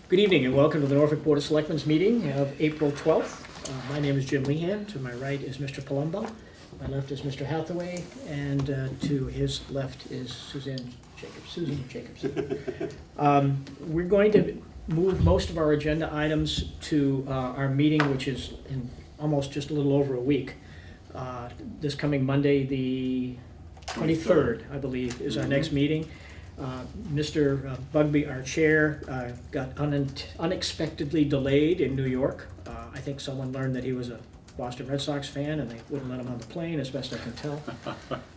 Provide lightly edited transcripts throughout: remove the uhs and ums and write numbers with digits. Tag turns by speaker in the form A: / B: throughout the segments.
A: Good evening and welcome to the Norfolk Board of Selectmen's meeting of April 12th. My name is Jim Lehan. To my right is Mr. Palumbo. My left is Mr. Hathaway, and to his left is Susan Jacobson. We're going to move most of our agenda items to our meeting, which is in almost just a little over a week. This coming Monday, the 23rd, I believe, is our next meeting. Mr. Bugby, our chair, got unexpectedly delayed in New York. I think someone learned that he was a Boston Red Sox fan and they wouldn't let him on the plane, as best I can tell.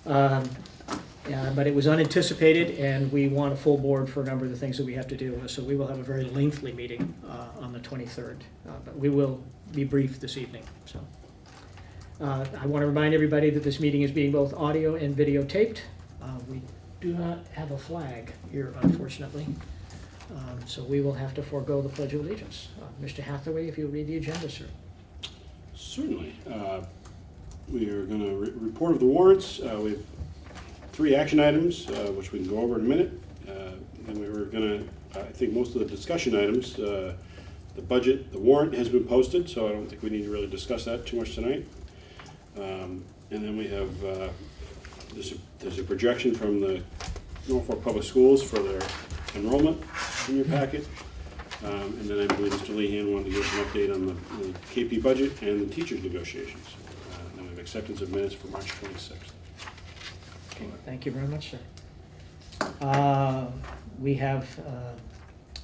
A: But it was unanticipated, and we want a full board for a number of the things that we have to deal with. So we will have a very lengthy meeting on the 23rd. But we will be brief this evening. So I want to remind everybody that this meeting is being both audio and videotaped. We do not have a flag here, unfortunately. So we will have to forego the Pledge of Allegiance. Mr. Hathaway, if you'll read the agenda, sir.
B: Certainly. We are going to report of the warrants. We have 3 action items, which we can go over in a minute. And we were going to, I think most of the discussion items, the budget, the warrant has been posted, so I don't think we need to really discuss that too much tonight. And then we have, there's a projection from the Norfolk Public Schools for their enrollment in your packet. And then I believe Mr. Lehan wanted to give us an update on the KP budget and the teachers' negotiations. And we have acceptance of minutes for March 26th.
A: Okay, thank you very much, sir. We have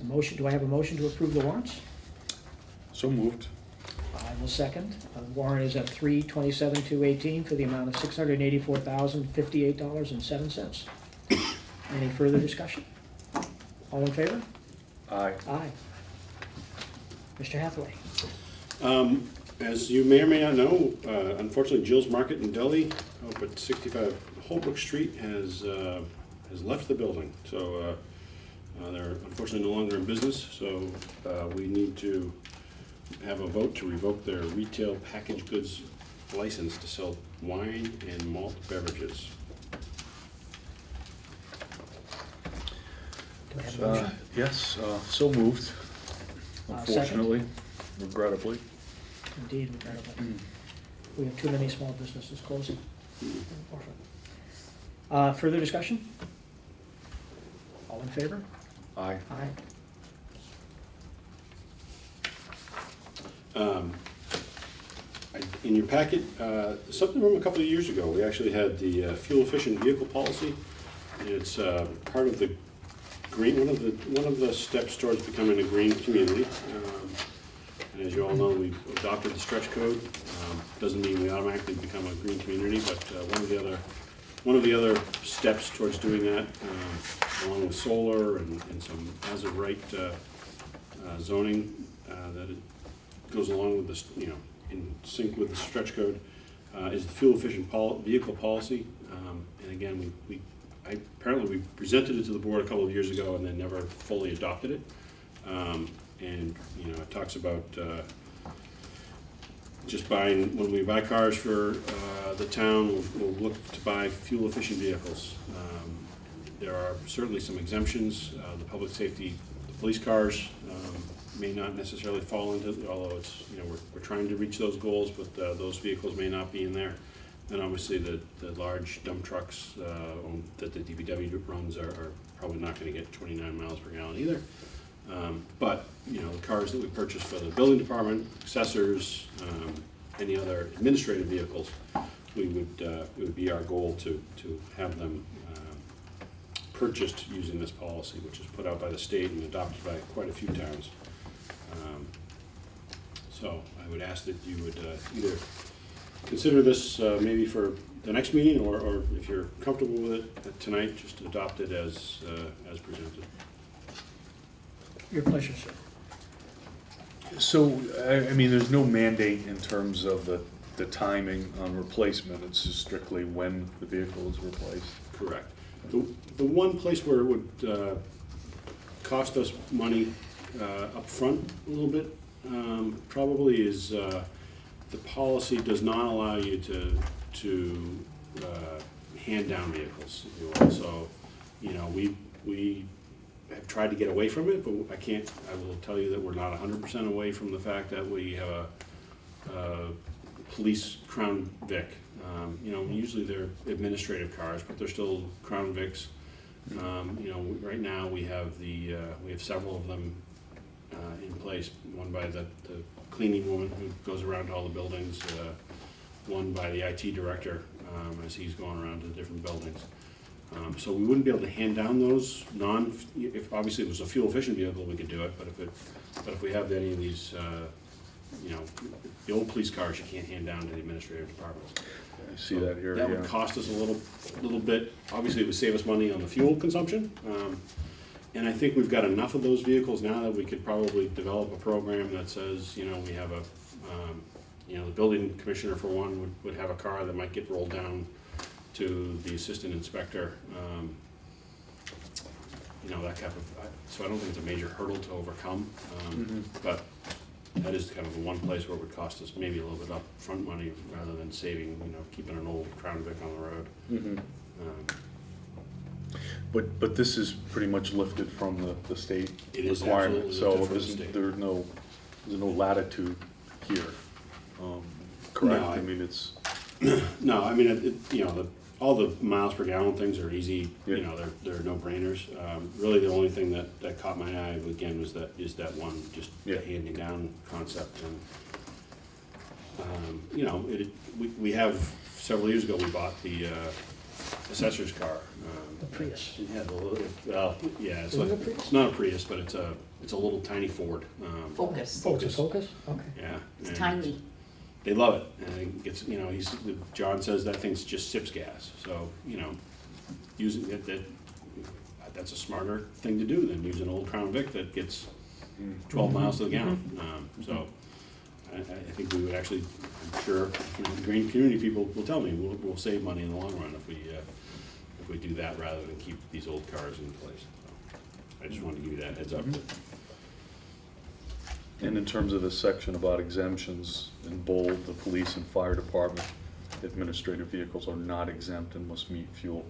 A: a motion. Do I have a motion to approve the warrants?
C: So moved.
A: I will second. Warrant is at $327,218 for the amount of $684,058.07. Any further discussion? All in favor?
C: Aye.
A: Aye. Mr. Hathaway.
B: As you may or may not know, unfortunately, Jill's Market in Delhi, up at 65 Holbrook Street, has left the building. So they're unfortunately no longer in business. So we need to have a vote to revoke their retail packaged goods license to sell wine and malt beverages.
A: Do I have a motion?
C: Yes, so moved. Unfortunately, regrettably.
A: Indeed, regrettably. We have too many small businesses closing. Further discussion? All in favor?
C: Aye.
A: Aye.
B: In your packet, something from a couple of years ago, we actually had the fuel-efficient vehicle policy. And it's part of the green, one of the steps towards becoming a green community. And as you all know, we've adopted the stretch code. Doesn't mean we automatically become a green community, but one of the other steps towards doing that, along with solar and some as-of-right zoning, that it goes along with this, in sync with the stretch code, is the fuel-efficient vehicle policy. And again, apparently we presented it to the board a couple of years ago and then never fully adopted it. And it talks about just buying, when we buy cars for the town, we'll look to buy fuel-efficient vehicles. There are certainly some exemptions. The public safety, the police cars may not necessarily fall into, although it's, we're trying to reach those goals, but those vehicles may not be in there. And obviously the large dump trucks that the DPW runs are probably not going to get 29 miles per gallon either. But the cars that we purchase for the building department, assessors, any other administrative vehicles, it would be our goal to have them purchased using this policy, which is put out by the state and adopted by quite a few towns. So I would ask that you would either consider this maybe for the next meeting, or if you're comfortable with it tonight, just adopt it as presented.
A: Your pleasure, sir.
C: So, I mean, there's no mandate in terms of the timing on replacement. It's just strictly when the vehicle is replaced.
B: Correct. The one place where it would cost us money up front a little bit probably is the policy does not allow you to hand down vehicles, if you will. So, we have tried to get away from it, but I will tell you that we're not 100% away from the fact that we have a police Crown Vic. Usually they're administrative cars, but they're still Crown Vics. Right now we have several of them in place. One by the cleaning woman who goes around to all the buildings. One by the IT director as he's going around to the different buildings. So we wouldn't be able to hand down those if obviously it was a fuel efficient vehicle, we could do it, but if we have any of these, the old police cars, you can't hand down to the administrative departments.
C: I see that here,
B: That would cost us a little bit. Obviously, it would save us money on the fuel consumption. And I think we've got enough of those vehicles now that we could probably develop a program that says, we have the building commissioner for one would have a car that might get rolled down to the assistant inspector. That type of, so I don't think it's a major hurdle to overcome. But that is kind of the one place where it would cost us maybe a little bit upfront money rather than saving, keeping an old Crown Vic on the road.
C: But this is pretty much lifted from the state
B: It is
C: requirement,
B: absolutely
C: so
B: lifted from the state.
C: there's no latitude here, correct?
B: No,
C: I mean, it's,
B: No, I mean, all the miles per gallon things are easy,
C: Yeah.
B: they're no-brainers. Really, the only thing that caught my eye, again, is that one, just
C: Yeah.
B: the handing down concept. And, we have, several years ago, we bought the assessor's car.
A: The Prius.
B: It had a little, it's
A: Is it a Prius?
B: it's not a Prius, but it's a little tiny Ford.
D: Focus.
A: Focus, okay.
B: Yeah.
D: It's
B: and
D: tiny.
B: They love it, and it's, John says that thing just sips gas, so, using that's a smarter thing to do than use an old Crown Vic that gets 12 miles to the gallon. So I think we would actually, I'm sure, the green community people will tell me, we'll save money in the long run if we do that rather than keep these old cars in place. So I just wanted to give you that heads up.
C: and in terms of the section about exemptions, in bold, the police and fire department administrative vehicles are not exempt and must meet fuel,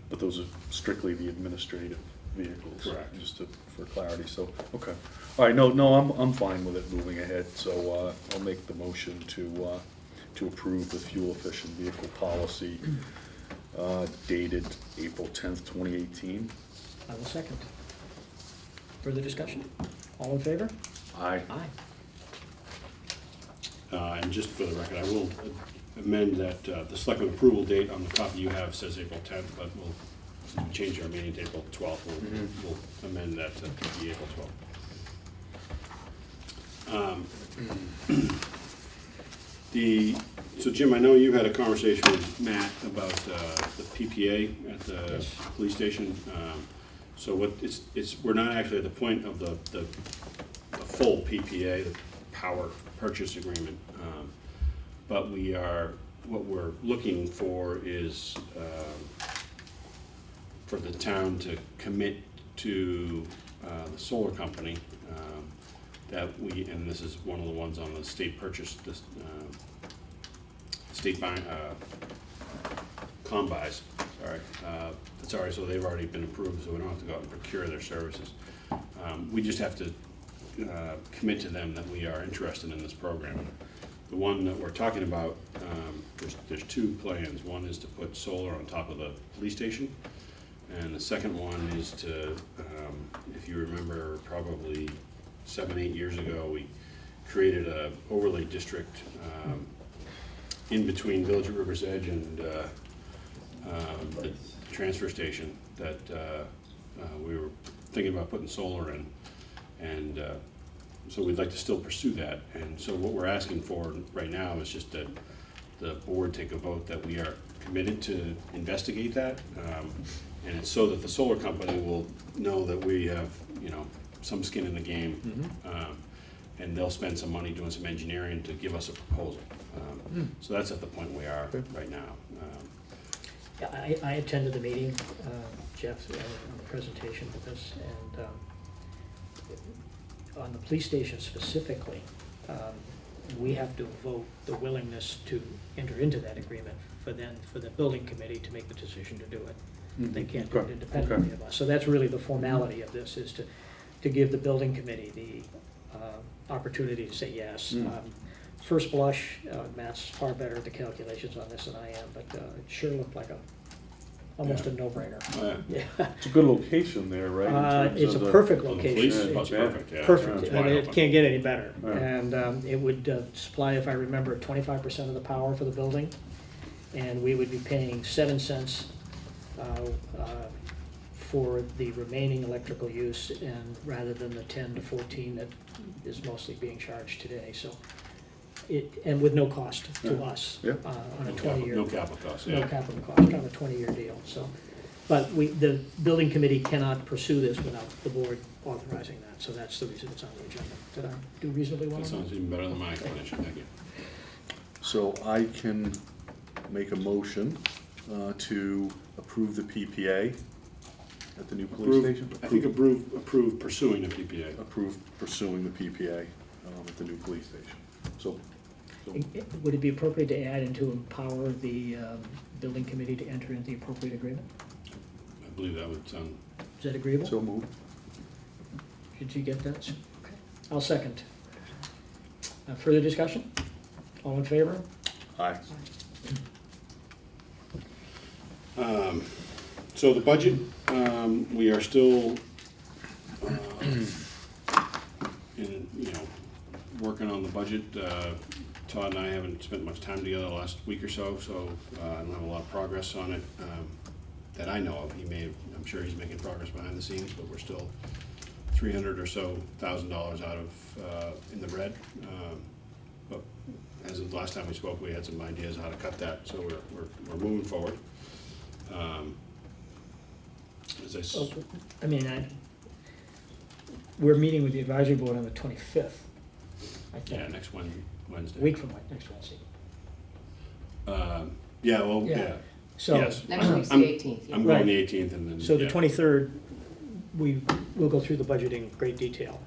C: but those are strictly the administrative vehicles.
B: Correct.
C: Just for clarity, so, okay. All right, no, I'm fine with it moving ahead, so I'll make the motion to approve the fuel efficient vehicle policy dated April 10th, 2018.
A: I will second. Further discussion? All in favor?
C: Aye.
A: Aye.
B: And just for the record, I will amend that the selectmen approval date on the copy you have says April 10th, but since we changed our meeting to April 12th, we'll amend that to be April 12th. So Jim, I know you had a conversation with Matt about the PPA at the
A: Yes.
B: police station. So we're not actually at the point of the full PPA, the power purchase agreement. But what we're looking for is for the town to commit to the solar company and this is one of the ones on the state purchase, state buying, combis, sorry. So they've already been approved, so we don't have to go out and procure their services. We just have to commit to them that we are interested in this program. The one that we're talking about, there's two plans. One is to put solar on top of the police station, and the second one is to, if you remember, probably 7-8 years ago, we created a overlay district in between Village of River's Edge and the transfer station that we were thinking about putting solar in, and so we'd like to still pursue that. And so what we're asking for right now is just that the board take a vote that we are committed to investigate that, and it's so that the solar company will know that we have, some skin in the game, and they'll spend some money doing some engineering to give us a proposal. So that's at the point we are right now.
A: Yeah, I attended the meeting, Jeff, on the presentation of this, and on the police station specifically, we have to vote the willingness to enter into that agreement for the building committee to make the decision to do it. They can't do it
C: Okay,
A: independently
C: okay.
A: of us. So that's really the formality of this, is to give the building committee the opportunity to say yes.
C: Mm.
A: First blush, Matt's far better at the calculations on this than I am, but it sure looked like almost a
B: Yeah.
A: no-brainer.
B: Oh, yeah.
A: Yeah.
C: It's a good location there, right? in terms
A: It's a
C: of the-
A: perfect
B: Well, the police
A: location.
B: bus,
C: Yeah.
B: perfect, yeah.
A: Perfect,
B: It's
A: I mean,
B: wide
A: it
B: open.
A: can't get any better.
C: Yeah.
A: And it would supply, if I remember, 25% of the power for the building, and we would be paying 7 cents for the remaining electrical use, and rather than the 10 to 14 that is mostly being charged today, so. And with no cost to
C: Yeah.
A: us.
C: Yeah.
A: On a
B: No
A: 20-year.
B: capital costs,
A: No
B: yeah.
A: capital cost, on a 20-year deal, so. But the building committee cannot pursue this without the board authorizing that, so that's the reason it's on the agenda. Did I do reasonably well
B: That
A: on
B: sounds
A: that?
B: even better than my explanation, thank you.
C: So I can make a motion to approve the PPA at the new police station?
B: I think approve pursuing a PPA.
C: Approve pursuing the PPA at the new police station. So
A: Would it be appropriate to add and to empower the building committee to enter into the appropriate agreement?
B: I believe that would sound,
A: Is that agreeable?
C: so move.
A: Did you get that? Okay. I'll second. Further discussion? All in favor?
C: Aye.
B: so the budget, we are still, working on the budget. Todd and I haven't spent much time together the last week or so, I don't have a lot of progress on it, that I know of. I'm sure he's making progress behind the scenes, but we're still $300,000 or so out of, in the red. But as of the last time we spoke, we had some ideas how to cut that, so we're moving forward. As I s-
A: Oh, I mean, we're meeting with the advisory board on the 25th, I think.
B: Yeah, next Wednesday.
A: Week from next Wednesday.
B: Yeah, well,
A: Yeah.
B: yeah,
A: So,
B: yes.
D: Next week's the
B: I'm-
D: 18th. yeah.
B: I'm
A: Right.
B: going the 18th and then.
A: so the
B: yeah.
A: 23rd, we will go through the budget in great detail.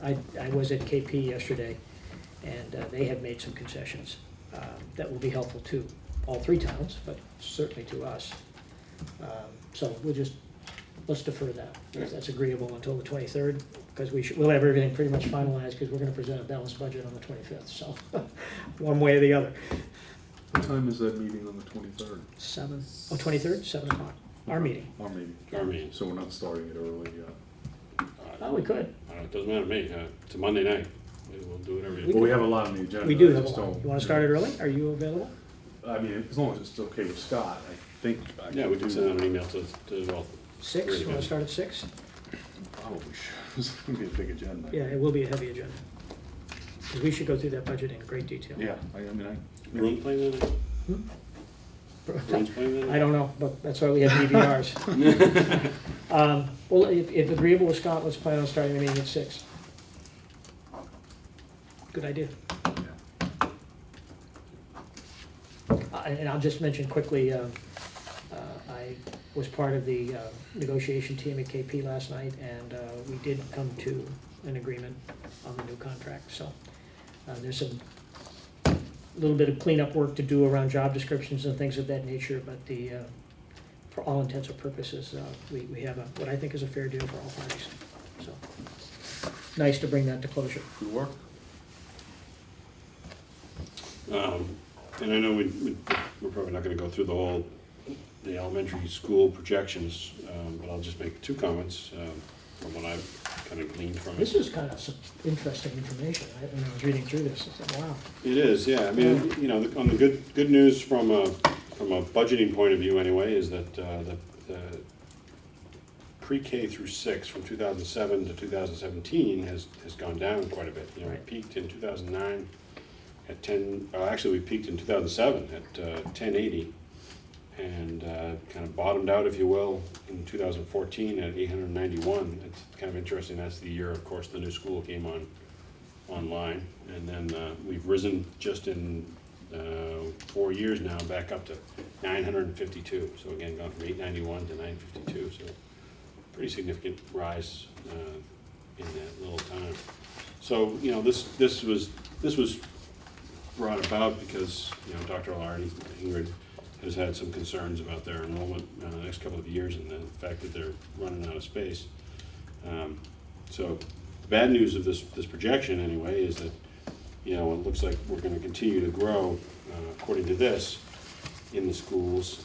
A: I was at KP yesterday, and they have made some concessions that will be helpful to all three towns, but certainly to us. So let's defer that, if that's agreeable, until the 23rd, because we'll have everything pretty much finalized, because we're gonna present a balanced budget on the 25th, so, one way or the other.
C: What time is that meeting on the 23rd?
A: 23rd, 7 o'clock, our meeting.
C: Our meeting.
B: Our meeting.
C: So we're not starting it early yet.
A: Oh, we could.
B: It doesn't matter to me, it's a Monday night, we'll do whatever you.
C: Well, we have a lot on the agenda.
A: We do
C: I
A: have a
C: just
A: lot.
C: don't-
A: You wanna start it early? Are you available?
C: I mean, as long as it's okay with Scott, I think. I
B: Yeah, we can
C: do-
B: send out an email to all.
A: 6?
B: Great,
A: You wanna
B: yeah.
A: start at 6?
C: Probably should. It's gonna be a big agenda.
A: Yeah, it will be a heavy agenda. Because we should go through that budget in great detail.
C: Yeah, I
B: Bruins playing that night? Bruins playing that night?
A: I don't know, but that's why we have DVRs. Well, if agreeable with Scott, let's plan on starting the meeting at 6. Good idea. And I'll just mention quickly, I was part of the negotiation team at KP last night, and we did come to an agreement on the new contract, so there's some little bit of cleanup work to do around job descriptions and things of that nature, but for all intents and purposes, we have what I think is a fair deal for all parties, so. Nice to bring that to closure.
C: Good work.
B: And I know we're probably not gonna go through the elementary school projections, but I'll just make 2 comments from what I've kind of gleaned from it.
A: This is kind of some interesting information. When I was reading through this, I said, wow.
B: It is, yeah, I mean, on the good news from a budgeting point of view anyway, is that the pre-K through 6 from 2007 to 2017 has gone down quite a bit. We
A: Right.
B: peaked in 2009 at actually we peaked in 2007 at 1080, and kind of bottomed out, if you will, in 2014 at 891. It's kind of interesting, that's the year, of course, the new school came online, and then we've risen just in 4 years now back up to 952. So again, gone from 891 to 952, so pretty significant rise in that little time. So this was brought about because Dr. Lardy, Ingrid, has had some concerns about their enrollment the next couple of years, and the fact that they're running out of space. So the bad news of this projection anyway is that, you know, it looks like we're going to continue to grow, according to this, in the schools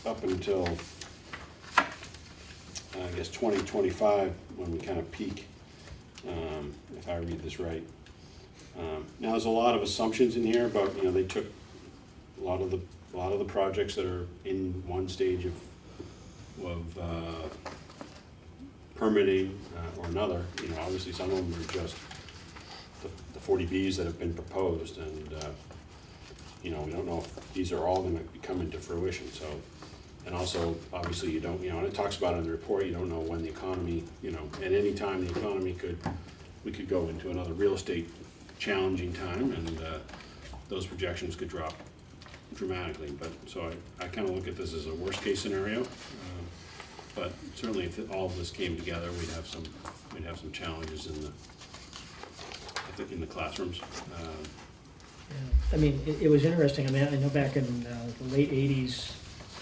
B: up until I guess 2025, when we kind of peak, if I read this right. Now there's a lot of assumptions in here about, you know, they took a lot of the projects that are in one stage of permitting or another. You know, obviously some of them are just the 40Bs that have been proposed, and you know, we don't know if these are all going to come into fruition. So, and also obviously you don't, you know, and it talks about it in the report, you don't know when the economy, you know, at any time the economy we could go into another real estate challenging time, and those projections could drop dramatically. But so I kind of look at this as a worst case scenario. But certainly, if all of this came together, we'd have some challenges in the classrooms.
A: Yeah. I mean, it was interesting. I mean, I know back in the late '80s,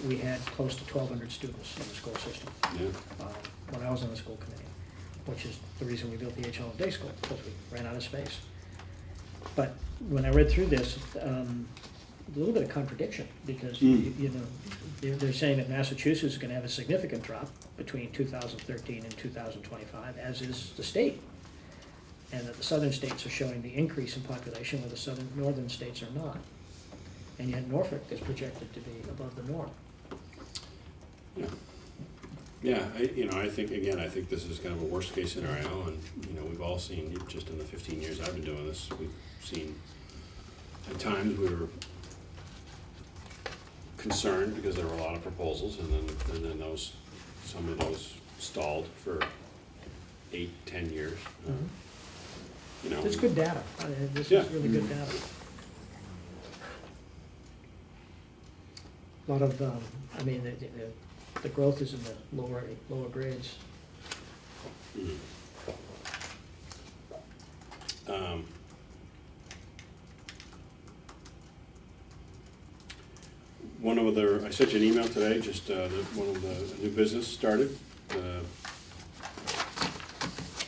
A: we had close to 1,200 students in the school system.
B: Yeah.
A: When I was on the school committee, which is the reason we built the H. Holmes Day School, because we ran out of space. But when I read through this, a little bit of contradiction, because you know, they're saying that Massachusetts is going to have a significant drop between 2013 and 2025, as is the state, and that the southern states are showing the increase in population where the northern states are not, and yet Norfolk is projected to be above the norm.
B: Yeah, I think this is kind of a worst case scenario, and you know, we've all seen, just in the 15 years I've been doing this, we've seen at times we were concerned because there were a lot of proposals, and then some of those stalled for 8-10 years. You know,
A: It's good data. This
B: Yeah.
A: is really good data. A lot of, I mean, the growth is in the lower grades. I sent you an email today, just one of the new business started,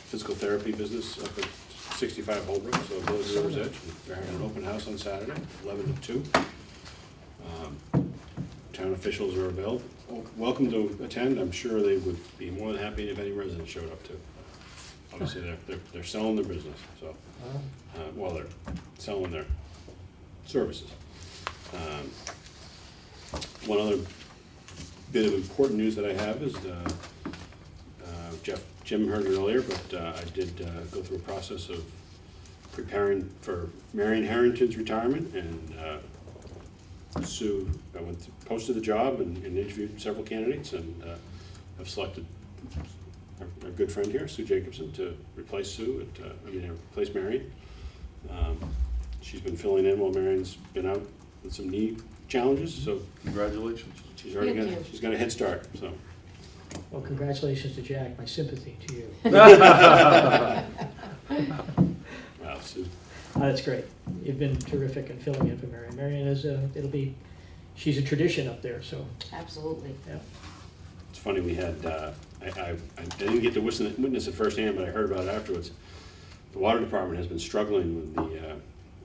A: physical therapy business up at 65 Holbrook, so Village River's Edge. They're having an open house on Saturday, 11 to 2. Town officials are available. Welcome to attend. I'm sure they would be more than happy if any residents showed up too. Obviously, they're selling their business, so well, they're selling their services. One other bit of important news that I have is Jim heard it earlier, but I did go through a process of preparing for Marion Harrington's retirement, and Sue, posted the job and interviewed several candidates, and I've selected our good friend here, Sue Jacobson, to replace replace Marion. She's been filling in while Marion's been out with some knee challenges, so
C: Congratulations.
B: she's got a head start. So,
A: Well, congratulations to Jack. My sympathy to you.
B: wow, Sue.
A: That's great. You've been terrific in filling in for Marion. Marion is she's a tradition up there, so,
D: Absolutely.
A: yeah.
B: It's funny, we had, I didn't get to witness it firsthand, but I heard about it afterwards. The water department has been struggling with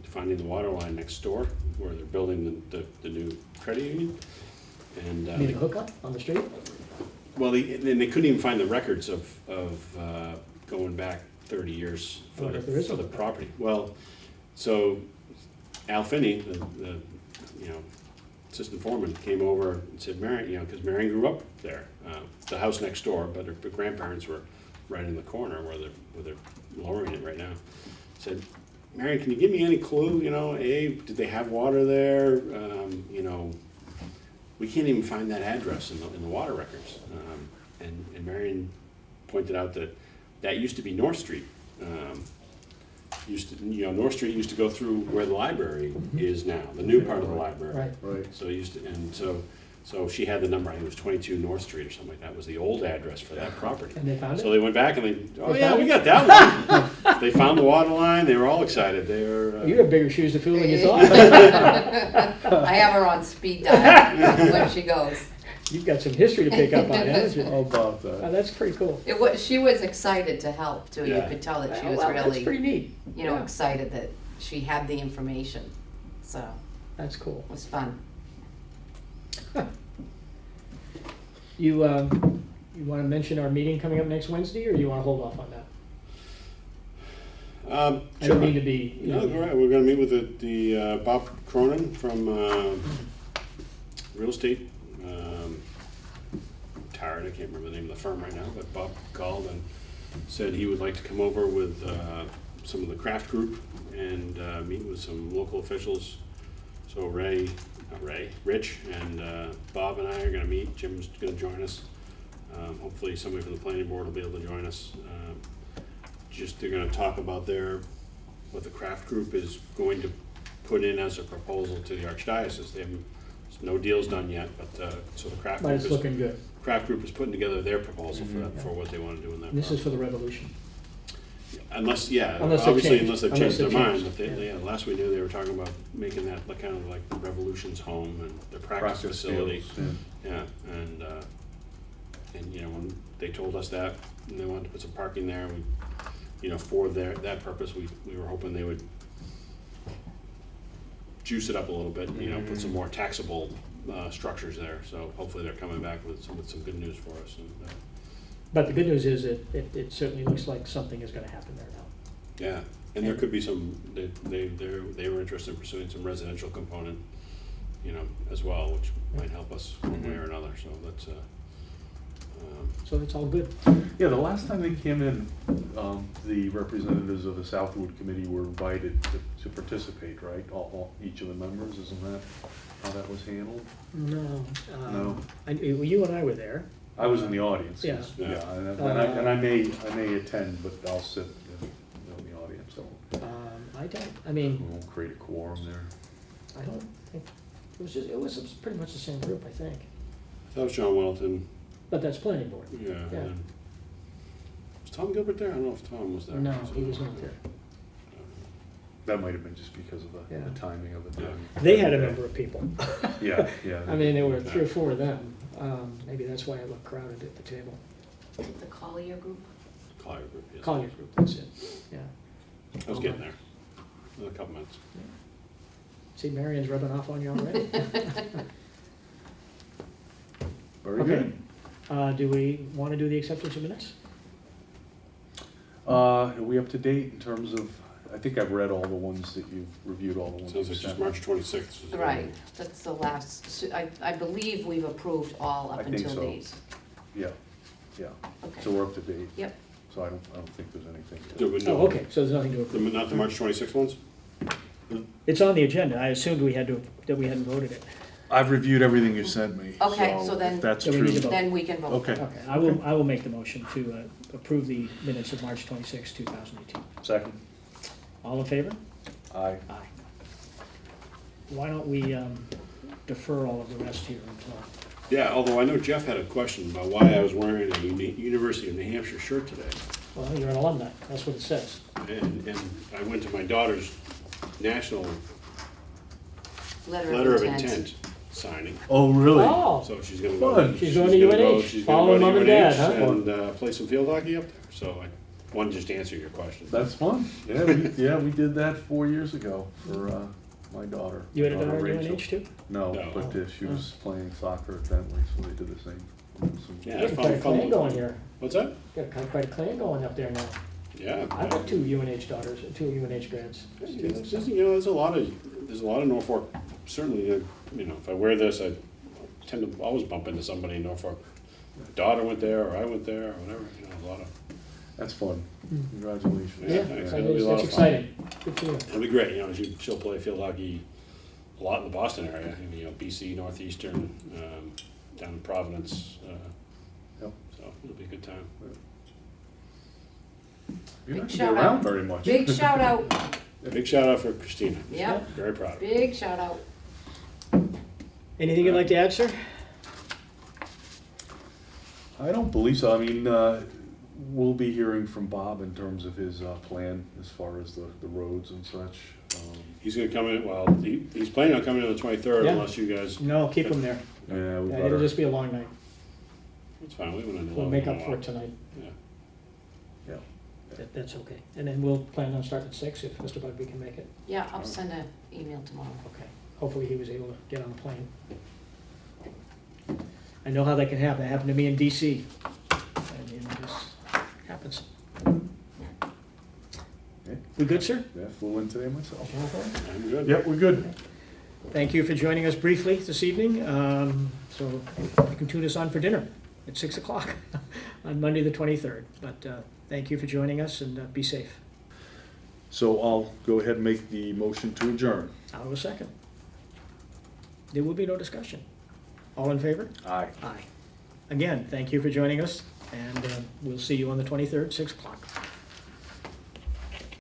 B: finding the water line next door, where they're building the new credit union. And
A: You mean a hookup on the street?
B: well, they couldn't even find the records of going back 30 years for
A: Wonder if there is a
B: the
A: hookup.
B: property. Well, so Al Finney, the assistant foreman, came over and said, Marion, because Marion grew up there, the house next door, but her grandparents were right in the corner where they're lowering it right now. Said, Marion, can you give me any clue? Did they have water there? We can't even find that address in the water records. And Marion pointed out that used to be North Street. North Street used to go through where the library is now, the new part of the library.
A: Right.
C: Right.
B: So So she had the number, I think it was 22 North Street or something like that, was the old address for that property.
A: And they found
B: So
A: it?
B: they went back and oh
A: They
B: yeah,
A: found
B: we
A: it?
B: got that one. They found the water line, they were all excited, they were.
A: You have bigger shoes to fill than you thought.
D: I have her on speed dial when she goes.
A: You've got some history to pick up on, haven't you?
C: How about
A: Oh,
C: that?
A: that's pretty cool.
D: She was excited to help too. You
B: Yeah.
D: could tell that she
A: Oh,
D: was
A: well, that's pretty
D: really,
A: neat. Yeah.
D: excited that she had the information. So
A: That's cool.
D: it was fun.
A: You want to mention our meeting coming up next Wednesday, or you want to hold off on that? I
B: Sure.
A: don't mean to be.
B: No, all right, we're gonna meet with the Bob Cronin from real estate. I'm tired, I can't remember the name of the firm right now, but Bob called and said he would like to come over with some of the craft group and meet with some local officials. So Rich and Bob and I are gonna meet. Jim's gonna join us. Hopefully somebody from the planning board will be able to join us. They're gonna talk about what the craft group is going to put in as a proposal to the archdiocese. They haven't, no deal's done yet, but, so the craft
A: But
B: group
A: it's
B: is,
A: looking good.
B: craft group is putting together their proposal for what they wanna do in that.
A: And this is for
B: property.
A: the revolution.
B: Unless
A: Unless they've
B: obviously,
A: changed.
B: unless they've
A: Unless
B: changed their
A: they've
B: mind,
A: changed,
B: but
A: yeah.
B: last we knew, they were talking about making that like kind of like the Revolution's home and the practice facility.
C: fields,
B: Yeah, and when they told us that, and they wanted to put some parking there, for that purpose, we were hoping they would juice it up a little bit, put some more taxable structures there, so hopefully they're coming back with some good news for us. And,
A: But the good news is it certainly looks like something is going to happen there now.
B: yeah, and there could be some, they were interested in pursuing some residential component, as well, which might help us one way or another, so that's,
A: So it's all good.
C: Yeah, the last time they came in, the representatives of the Southwood Committee were invited to participate, right? Each of the members, isn't that how that was handled?
A: No.
C: No.
A: You and I were there.
C: I was in the audience.
A: Yeah.
C: Yeah, and I may attend, but I'll sit in the audience, so
A: I mean,
C: we won't create a quorum there.
A: I don't think, it was pretty much the same group, I think.
B: that was John Welton,
A: But that's planning board.
B: yeah. and
A: Yeah.
B: then- Was Tom Gilbert there? I don't know if Tom was there.
A: No, he was not there.
C: That might have been just because of
A: Yeah.
C: the timing of it.
B: Yeah.
A: They had a number of people.
C: Yeah.
A: I mean, there were 3 or 4 of them. Maybe that's why it looked crowded at the table.
D: The Collier group.
B: Collier Group, yes.
A: Collier Group, that's it, yeah.
B: I was getting there. Another couple minutes.
A: See, Marion's rubbing off on you already.
C: Very
A: Okay.
C: good.
A: Do we want to do the acceptance of minutes?
C: Are we up to date in terms of, I think I've read all the ones that you've reviewed, all the ones
B: Sounds
C: you've
B: like just
C: sent.
B: March 26th. is the-
D: Right, that's the last, I believe we've approved all
C: I
D: up
C: think
D: until
C: so.
D: these.
C: Yeah, so
D: Okay,
C: we're up to date.
D: yep.
C: So I don't think there's anything.
B: Do we know-
A: Oh, okay, so there's nothing to approve.
B: Not the March 26th ones?
A: It's on the agenda. I assumed that we hadn't voted it.
C: I've reviewed everything you sent me.
D: Okay, so then-
C: if that's
A: So we need
C: true.
A: to vote.
D: Then we can vote.
C: Okay.
A: Okay, I will make the motion to approve the minutes of March 26, 2018.
C: Second.
A: All in favor?
C: Aye.
A: Aye. Why don't we defer all of the rest here until,
B: Yeah, although I know Jeff had a question about why I was wearing a University of New Hampshire shirt today.
A: well, you're an alumni, that's what it says.
B: And I went to my daughter's national
D: Letter
B: letter
D: of
B: of
D: intent.
B: intent signing.
C: Oh, really?
A: Oh,
B: So she's gonna
C: Fun.
B: go.
A: She's going to UNH,
B: She's
A: following
B: gonna go
A: mom
B: to
A: and dad,
B: UNH
A: huh?
B: and play some field hockey up there. So I wanted just to answer your question.
C: That's fun. Yeah, we did that 4 years ago for my daughter.
A: you had a
C: my
A: daughter in
C: Rachel.
A: UNH too?
C: No,
B: No.
C: but she was playing soccer at Bentley, so they did the same.
B: Yeah,
A: You
B: it's
A: got quite a
B: fun.
A: clan going here.
B: What's that?
A: Got quite a clan going up there now.
B: Yeah.
A: I've got 2 UNH daughters, 2 UNH grads.
B: There's a lot of Norfolk, certainly, if I wear this, I tend to always bump into somebody in Norfolk. My daughter went there, or I went there, or whatever, a lot of,
C: That's fun.
A: Hmm.
C: Congratulations.
A: Yeah,
B: thanks.
A: that
B: It'll be
A: is-
B: a lot
A: that's
B: of fun.
A: exciting. Good for you.
B: It'll be great, she'll play field hockey a lot in the Boston area, BC, Northeastern, down in Providence,
C: Yep.
B: so it'll be a good time.
C: You're not
D: Big
C: gonna be
D: shout
C: around
D: out.
C: very much.
D: Big shout out,
B: Big shout out for Christina.
D: Yep.
B: Very proud of her.
D: big shout out.
A: Anything you'd like to add, sir?
C: I don't believe so. I mean, we'll be hearing from Bob in terms of his plan as far as the roads and such.
B: He's gonna come in, well, he's planning on coming in on the 23rd
A: Yeah.
B: unless you guys,
A: No, keep them there.
C: Yeah, we
A: Yeah,
C: better.
A: it'll just be a long night.
B: it's fine, we went in.
A: We'll make up for it tonight.
B: Yeah.
C: Yeah.
A: That's okay. And then we'll plan on starting at 6 if Mr. Bugby can make it.
D: Yeah, I'll send an email tomorrow.
A: Okay. Hopefully he was able to get on the plane. I know how that can happen. It happened to me in DC. And it just happens.
C: Yeah.
A: We good, sir?
C: Yeah, flew in today myself.
B: I'm good.
C: Yep, we're good.
A: Thank you for joining us briefly this evening. So you can tune us on for dinner at 6 o'clock on Monday, the 23rd. But thank you for joining us, and be safe.
C: So I'll go ahead and make the motion to adjourn.
A: I'll have a second. There will be no discussion. All in favor?
C: Aye.
A: Aye. Again, thank you for joining us, and we'll see you on the 23rd, 6 o'clock.